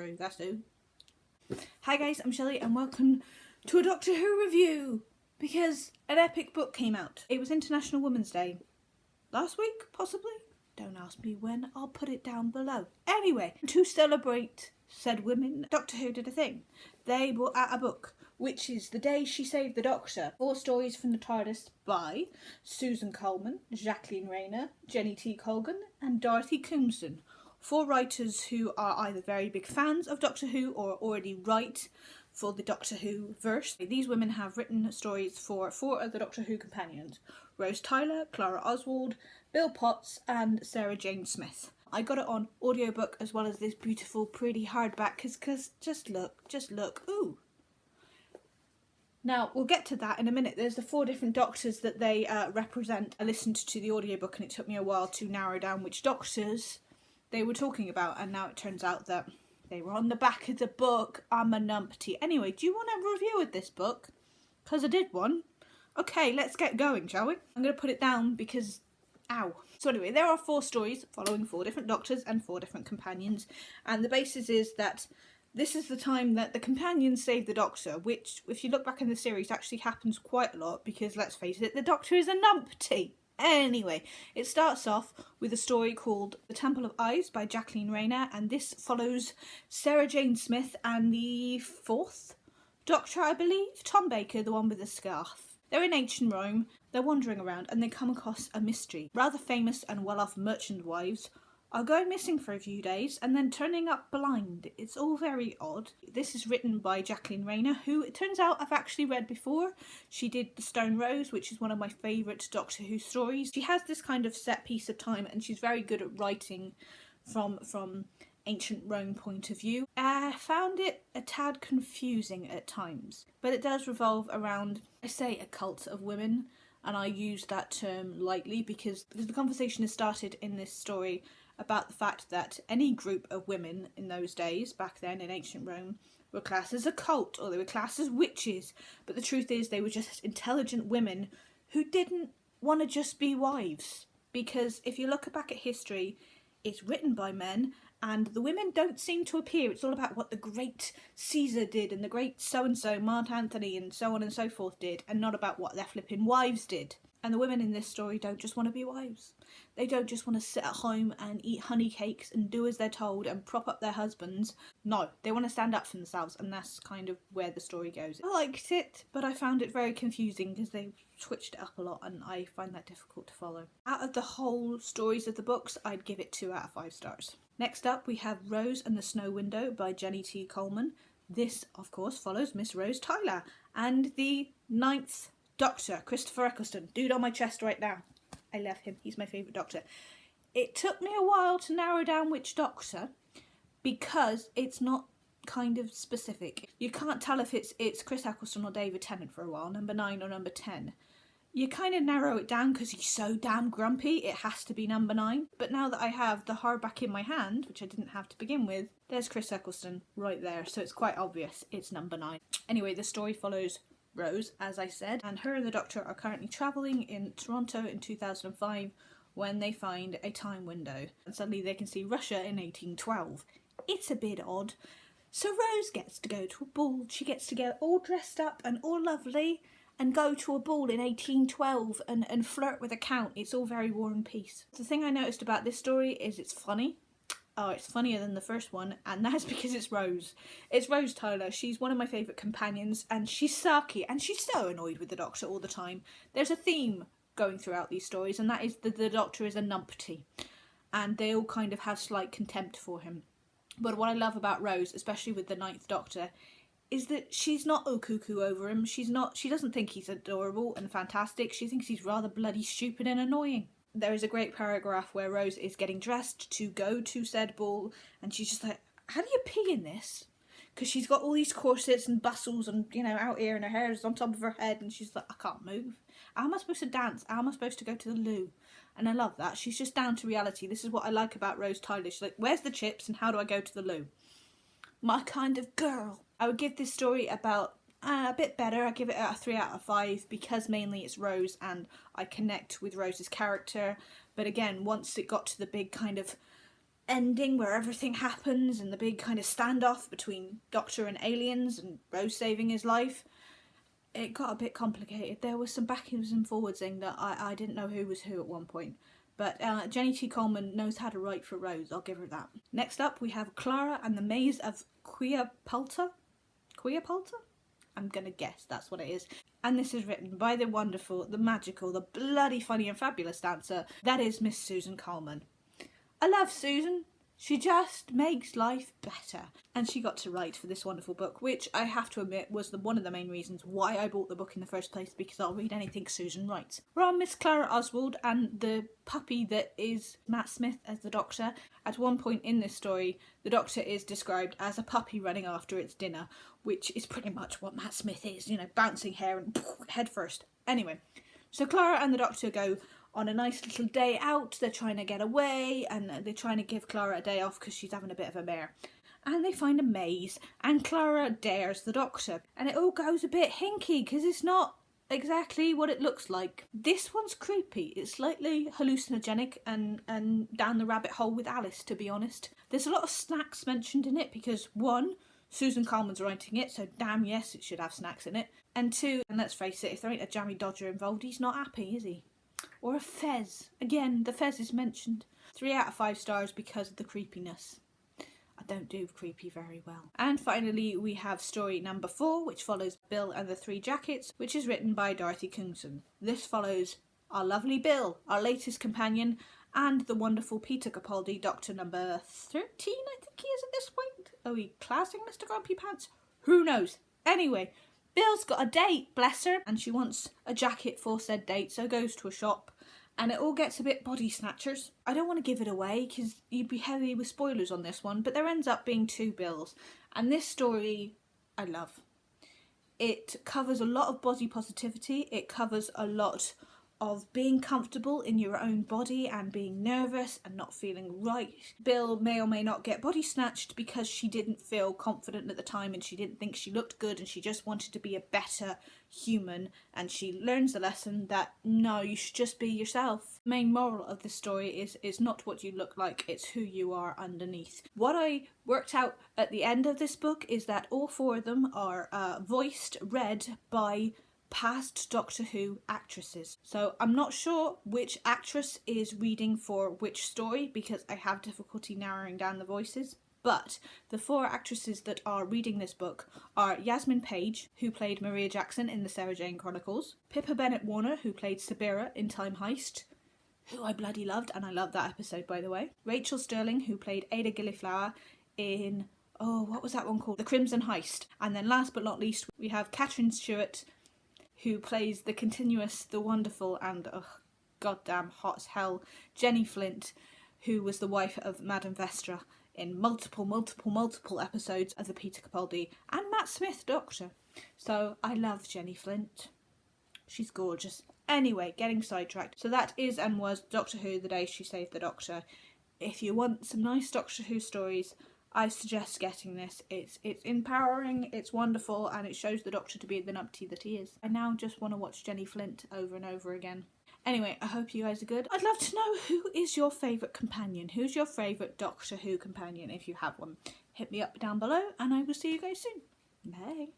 through, that's who. Hi guys, I'm Shelley and welcome to a Doctor Who review, because an epic book came out. It was International Women's Day last week, possibly? Don't ask me when, I'll put it down below. Anyway, to celebrate said women, Doctor Who did a thing. They brought out a book, which is The Day She Saved the Doctor. 4 stories from the TARDIS by Susan Coleman, Jacqueline Rayner, Jenny T. Colgan and Dorothy Coomson. 4 writers who are either very big fans of Doctor Who or already write for the Doctor Who verse. These women have written stories for 4 of the Doctor Who companions: Rose Tyler, Clara Oswald, Bill Potts and Sarah Jane Smith. I got it on audiobook as well as this beautiful pretty hardback because just look, ooh. Now, we'll get to that in a minute. There's the 4 different doctors that they represent. I listened to the audiobook and it took me a while to narrow down which doctors they were talking about, and now it turns out that they were on the back of the book. I'm a numpty. Anyway, do you want a review of this book? Because I did one. Okay, let's get going, shall we? I'm going to put it down because, ow. So anyway, there are 4 stories following 4 different doctors and 4 different companions, and the basis is that this is the time that the companions save the Doctor, which, if you look back in the series, actually happens quite a lot because, let's face it, the Doctor is a numpty. Anyway, it starts off with a story called The Temple of Theis by Jacqueline Rayner, and this follows Sarah Jane Smith and the 4th Doctor, I believe, Tom Baker, the one with the scarf. They're in ancient Rome, they're wandering around and they come across a mystery. Rather famous and well-off merchant wives are going missing for a few days and then turning up blind. It's all very odd. This is written by Jacqueline Rayner, who it turns out I've actually read before. She did The Stone Rose, which is one of my favourite Doctor Who stories. She has this kind of set piece of time and she's very good at writing from ancient Rome point of view. I found it a tad confusing at times, but it does revolve around, I say, a cult of women, and I use that term lightly because the conversation has started in this story about the fact that any group of women in those days, back then in ancient Rome, were classed as a cult, or they were classed as witches, but the truth is they were just intelligent women who didn't want to just be wives. Because if you look back at history, it's written by men, and the women don't seem to appear. It's all about what the great Caesar did and the great so-and-so, Mark Antony and so on and so forth did, and not about what their flipping wives did. And the women in this story don't just want to be wives. They don't just want to sit at home and eat honey cakes and do as they're told and prop up their husbands. No, they want to stand up for themselves, and that's kind of where the story goes. I liked it, but I found it very confusing because they switched it up a lot and I find that difficult to follow. Out of the whole stories of the books, I'd give it 2 out of 5 stars. Next up, we have Rose and the Snow Window by Jenny T. Coleman. This, of course, follows Miss Rose Tyler and the 9th Doctor, Christopher Eccleston. Dude on my chest right now. I love him. He's my favourite Doctor. It took me a while to narrow down which Doctor because it's not kind of specific. You can't tell if it's Chris Eccleston or David Tennant for a while, number 9 or number 10. You kind of narrow it down because he's so damn grumpy, it has to be number 9. But now that I have the hardback in my hand, which I didn't have to begin with, there's Chris Eccleston right there, so it's quite obvious it's number 9. Anyway, the story follows Rose, as I said, and her and the Doctor are currently travelling in Toronto in 2005 when they find a time window, and suddenly they can see Russia in 1812. It's a bit odd. So Rose gets to go to a ball. She gets to get all dressed up and all lovely and go to a ball in 1812 and flirt with a count. It's all very War and Peace. The thing I noticed about this story is it's funny. Oh, it's funnier than the first one, and that's because it's Rose. It's Rose Tyler. She's one of my favourite companions, and she's sarky, and she's so annoyed with the Doctor all the time. There's a theme going throughout these stories, and that is that the Doctor is a numpty, and they all kind of have slight contempt for him. But what I love about Rose, especially with the 9th Doctor, is that she's not all cuckoo over him. She doesn't think he's adorable and fantastic. She thinks he's rather bloody stupid and annoying. There is a great paragraph where Rose is getting dressed to go to said ball, and she's just like, how do you pee in this? Because she's got all these corsets and bustles and, you know, out here, and her hair is on top of her head, and she's like, I can't move. How am I supposed to dance? How am I supposed to go to the loo? And I love that. She's just down to reality. This is what I like about Rose Tyler. She's like, where's the chips and how do I go to the loo? My kind of girl. I would give this story about a bit better. I give it a 3 out of 5 because mainly it's Rose and I connect with Rose's character. But again, once it got to the big kind of ending where everything happens and the big kind of standoff between Doctor and aliens and Rose saving his life, it got a bit complicated. There was some backwards and forwardsing that I didn't know who was who at one point. But Jenny T. Coleman knows how to write for Rose, I'll give her that. Next up we have Clara and the Maze of Queerpulta? I'm gonna guess that's what it is. And this is written by the wonderful, the magical, the bloody funny and fabulous dancer, that is Miss Susan Coleman. I love Susan. She just makes life better. And she got to write for this wonderful book, which I have to admit was one of the main reasons why I bought the book in the first place, because I'll read anything Susan writes. We're on Miss Clara Oswald and the puppy that is Matt Smith as the Doctor. At one point in this story, the Doctor is described as a puppy running after its dinner, which is pretty much what Matt Smith is, you know, bouncing hair and head first. Anyway, so Clara and the Doctor go on a nice little day out. They're trying to get away and they're trying to give Clara a day off because she's having a bit of a mare. And they find a maze and Clara dares the Doctor. And it all goes a bit hinky because it's not exactly what it looks like. This one's creepy. It's slightly hallucinogenic and down the rabbit hole with Alice, to be honest. There's a lot of snacks mentioned in it because, one, Susan Coleman's writing it, so damn yes it should have snacks in it. And two, and let's face it, if there ain't a jammy dodger involved, he's not happy, is he? Or a fez. Again, the fez is mentioned. 3 out of 5 stars because of the creepiness. I don't do creepy very well. And finally, we have story number 4, which follows Bill and the 3 Jackets, which is written by Dorothy Coulson. This follows our lovely Bill, our latest companion, and the wonderful Peter Capaldi, Doctor number 13, I think he is at this point. Are we classing Mr. Grumpy Pants? Who knows? Anyway, Bill's got a date, bless her, and she wants a jacket for said date, so goes to a shop, and it all gets a bit body snatchers. I don't want to give it away, because you'd be heavy with spoilers on this one, but there ends up being 2 Bills, and this story I love. It covers a lot of body positivity, it covers a lot of being comfortable in your own body and being nervous and not feeling right. Bill may or may not get body snatched because she didn't feel confident at the time and she didn't think she looked good and she just wanted to be a better human, and she learns the lesson that no, you should just be yourself. The main moral of the story is not what you look like, it's who you are underneath. What I worked out at the end of this book is that all 4 of them are read by past Doctor Who actresses. So I'm not sure which actress is reading for which story because I have difficulty narrowing down the voices. But the 4 actresses that are reading this book are Yasmin Page, who played Maria Jackson in the Sarah Jane Chronicles, Pippa Bennett-Warner, who played Sabira in Time Heist, who I bloody loved, and I loved that episode by the way, Rachel Sterling, who played Ada Gilliflower in, what was that one called? The Crimson Heist. And then last but not least, we have Catherine Stewart, who plays the continuous, the wonderful, and goddamn hot as hell, Jenny Flint, who was the wife of Madame Vestra in multiple episodes of the Peter Capaldi and Matt Smith Doctor. So I love Jenny Flint. She's gorgeous. Anyway, getting sidetracked. So that is and was Doctor Who, The Day She Saved the Doctor. If you want some nice Doctor Who stories, I suggest getting this. It's empowering, it's wonderful, and it shows the Doctor to be the numpty that he is. I now just want to watch Jenny Flint over and over again. Anyway, I hope you guys are good. I'd love to know, who is your favourite companion? Who's your favourite Doctor Who companion, if you have one? Hit me up down below, and I will see you guys soon. Bye.